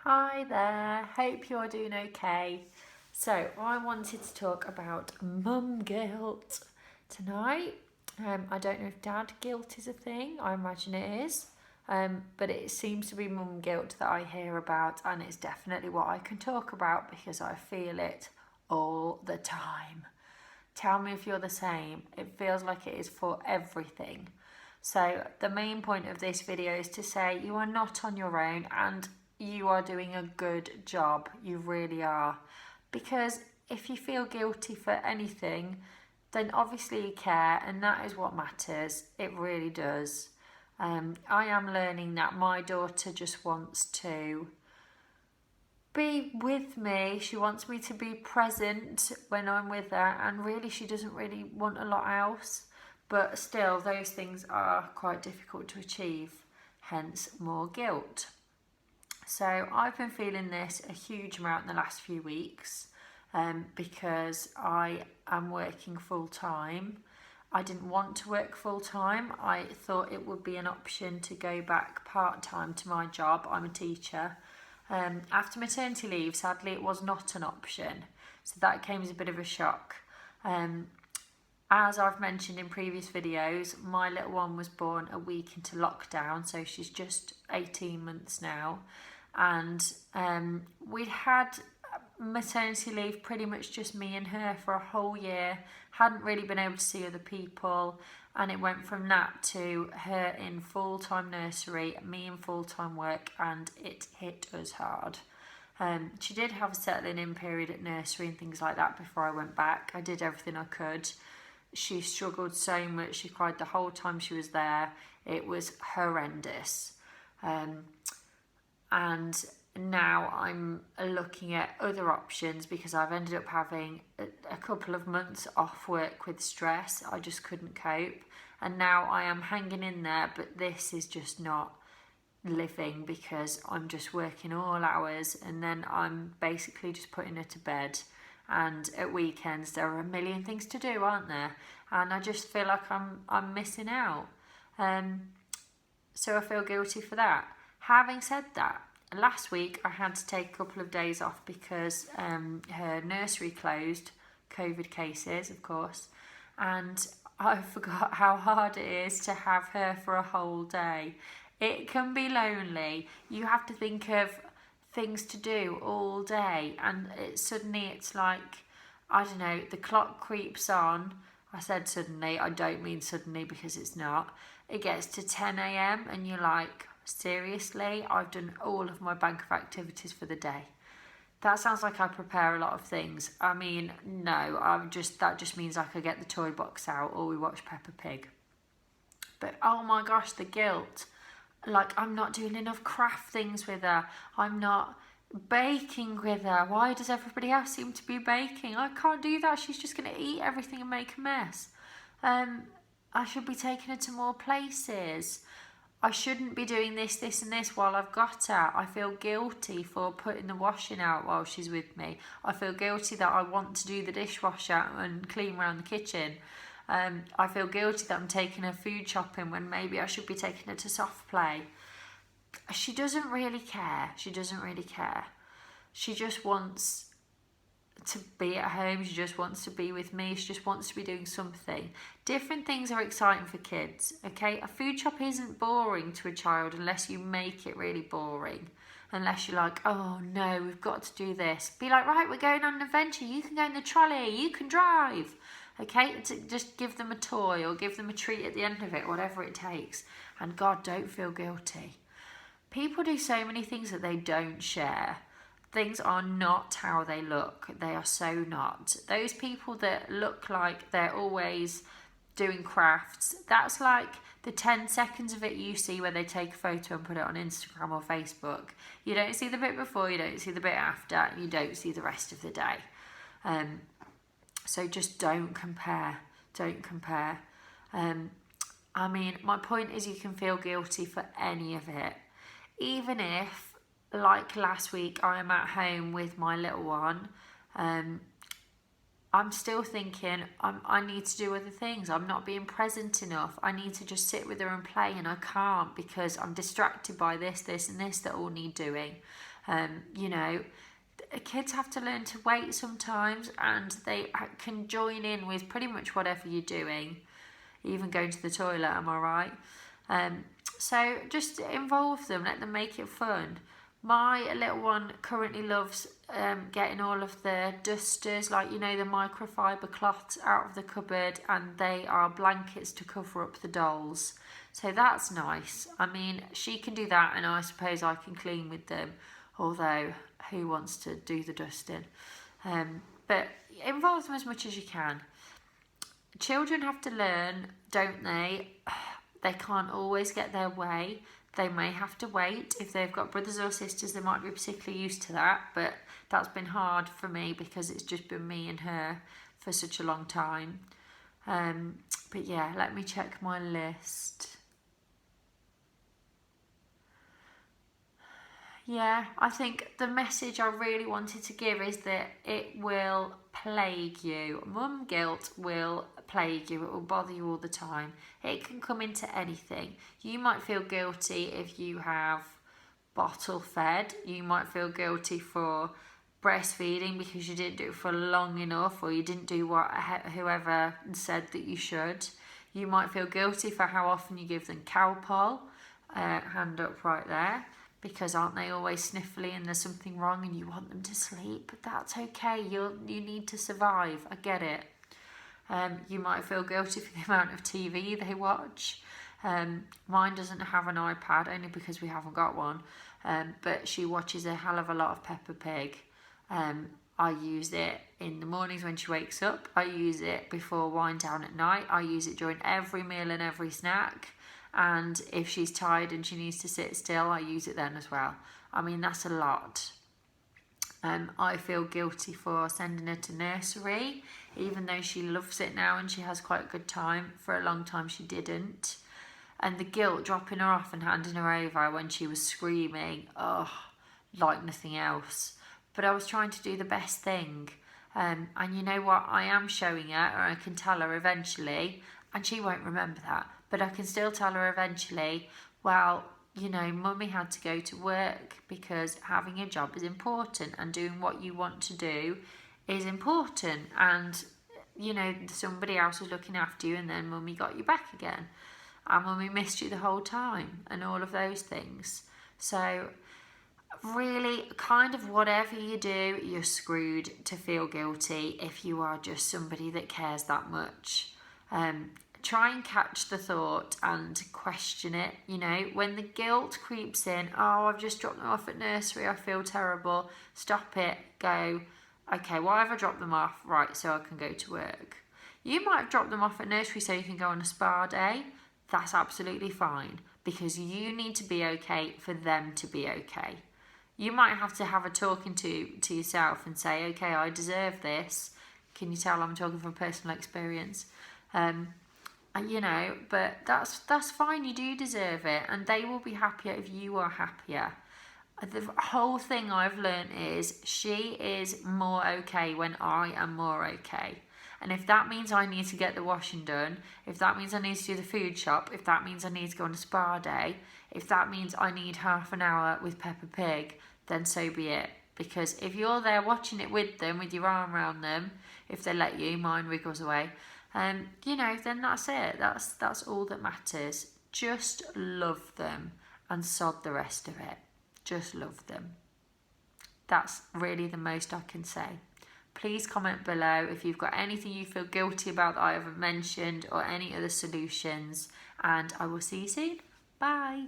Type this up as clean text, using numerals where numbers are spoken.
Hi there, hope you're doing okay. So, I wanted to talk about mum guilt tonight. I don't know if dad guilt is a thing, I imagine it is. But it seems to be mum guilt that I hear about, and it's definitely what I can talk about because I feel it all the time. Tell me if you're the same. It feels like it is for everything. So, the main point of this video is to say you are not on your own and you are doing a good job. You really are. Because if you feel guilty for anything, then obviously you care, and that is what matters. It really does. I am learning that my daughter just wants to be with me. She wants me to be present when I'm with her, and really she doesn't really want a lot else. But still, those things are quite difficult to achieve, hence more guilt. So I've been feeling this a huge amount in the last few weeks because I am working full time. I didn't want to work full time. I thought it would be an option to go back part time to my job. I'm a teacher. After maternity leave, sadly, it was not an option. So that came as a bit of a shock. As I've mentioned in previous videos, my little one was born a week into lockdown, so she's just 18 months now. And we'd had maternity leave, pretty much just me and her for a whole year. Hadn't really been able to see other people, and it went from that to her in full-time nursery, me in full-time work, and it hit us hard. She did have a settling in period at nursery and things like that before I went back. I did everything I could. She struggled so much. She cried the whole time she was there. It was horrendous. And now I'm looking at other options because I've ended up having a couple of months off work with stress. I just couldn't cope. And now I am hanging in there, but this is just not living because I'm just working all hours and then I'm basically just putting her to bed. And at weekends there are a million things to do, aren't there? And I just feel like I'm missing out. So I feel guilty for that. Having said that, last week I had to take a couple of days off because her nursery closed, COVID cases of course, and I forgot how hard it is to have her for a whole day. It can be lonely. You have to think of things to do all day, and suddenly it's like, I don't know, the clock creeps on. I said suddenly, I don't mean suddenly because it's not. It gets to 10 a.m. and you're like, seriously, I've done all of my bank of activities for the day. That sounds like I prepare a lot of things. I mean, no, that just means I could get the toy box out or we watch Peppa Pig. But oh my gosh, the guilt. Like, I'm not doing enough craft things with her. I'm not baking with her. Why does everybody else seem to be baking? I can't do that. She's just going to eat everything and make a mess. I should be taking her to more places. I shouldn't be doing this and this while I've got her. I feel guilty for putting the washing out while she's with me. I feel guilty that I want to do the dishwasher and clean around the kitchen. I feel guilty that I'm taking her food shopping when maybe I should be taking her to soft play. She doesn't really care. She just wants to be at home. She just wants to be with me. She just wants to be doing something. Different things are exciting for kids, okay? A food shop isn't boring to a child unless you make it really boring. Unless you're like, oh no, we've got to do this. Be like, right, we're going on an adventure. You can go in the trolley. You can drive. Okay, just give them a toy or give them a treat at the end of it, whatever it takes. And God, don't feel guilty. People do so many things that they don't share. Things are not how they look. They are so not. Those people that look like they're always doing crafts, that's like the 10 seconds of it you see where they take a photo and put it on Instagram or Facebook. You don't see the bit before, you don't see the bit after, and you don't see the rest of the day. So just don't compare. Don't compare. I mean, my point is you can feel guilty for any of it. Even if, like last week, I am at home with my little one, I'm still thinking I need to do other things. I'm not being present enough. I need to just sit with her and play, and I can't because I'm distracted by this and this that all need doing. You know, kids have to learn to wait sometimes, and they can join in with pretty much whatever you're doing, even going to the toilet, am I right? So just involve them, let them make it fun. My little one currently loves getting all of the dusters, like, you know, the microfiber cloths out of the cupboard, and they are blankets to cover up the dolls. So that's nice. I mean, she can do that, and I suppose I can clean with them, although who wants to do the dusting? But involve them as much as you can. Children have to learn, don't they? They can't always get their way. They may have to wait. If they've got brothers or sisters, they might be particularly used to that, but that's been hard for me because it's just been me and her for such a long time. But yeah, let me check my list. Yeah, I think the message I really wanted to give is that it will plague you. Mum guilt will plague you. It will bother you all the time. It can come into anything. You might feel guilty if you have bottle fed. You might feel guilty for breastfeeding because you didn't do it for long enough, or you didn't do what whoever said that you should. You might feel guilty for how often you give them Calpol. Hand up right there. Because aren't they always sniffly and there's something wrong and you want them to sleep? But that's okay. You need to survive. I get it. You might feel guilty for the amount of TV they watch. Mine doesn't have an iPad, only because we haven't got one. But she watches a hell of a lot of Peppa Pig. I use it in the mornings when she wakes up. I use it before wind down at night. I use it during every meal and every snack. And if she's tired and she needs to sit still, I use it then as well. I mean, that's a lot. I feel guilty for sending her to nursery, even though she loves it now and she has quite a good time. For a long time she didn't. And the guilt dropping her off and handing her over when she was screaming, oh, like nothing else. But I was trying to do the best thing. And you know what? I am showing her, or I can tell her eventually, and she won't remember that. But I can still tell her eventually, well, you know, Mummy had to go to work because having a job is important and doing what you want to do is important. And, you know, somebody else was looking after you and then Mummy got you back again. And Mummy missed you the whole time and all of those things. So really, kind of whatever you do, you're screwed to feel guilty if you are just somebody that cares that much. Try and catch the thought and question it. You know, when the guilt creeps in, oh, I've just dropped them off at nursery, I feel terrible. Stop it. Go, okay, why have I dropped them off? Right, so I can go to work. You might have dropped them off at nursery so you can go on a spa day. That's absolutely fine, because you need to be okay for them to be okay. You might have to have a talking to yourself and say, okay, I deserve this. Can you tell I'm talking from personal experience? You know, but that's fine. You do deserve it, and they will be happier if you are happier. The whole thing I've learned is she is more okay when I am more okay. And if that means I need to get the washing done, if that means I need to do the food shop, if that means I need to go on a spa day, if that means I need half an hour with Peppa Pig, then so be it. Because if you're there watching it with them, with your arm around them, if they let you, mine wiggles away, you know, then that's it. That's all that matters. Just love them and sod the rest of it. Just love them. That's really the most I can say. Please comment below if you've got anything you feel guilty about that I haven't mentioned, or any other solutions, and I will see you soon. Bye.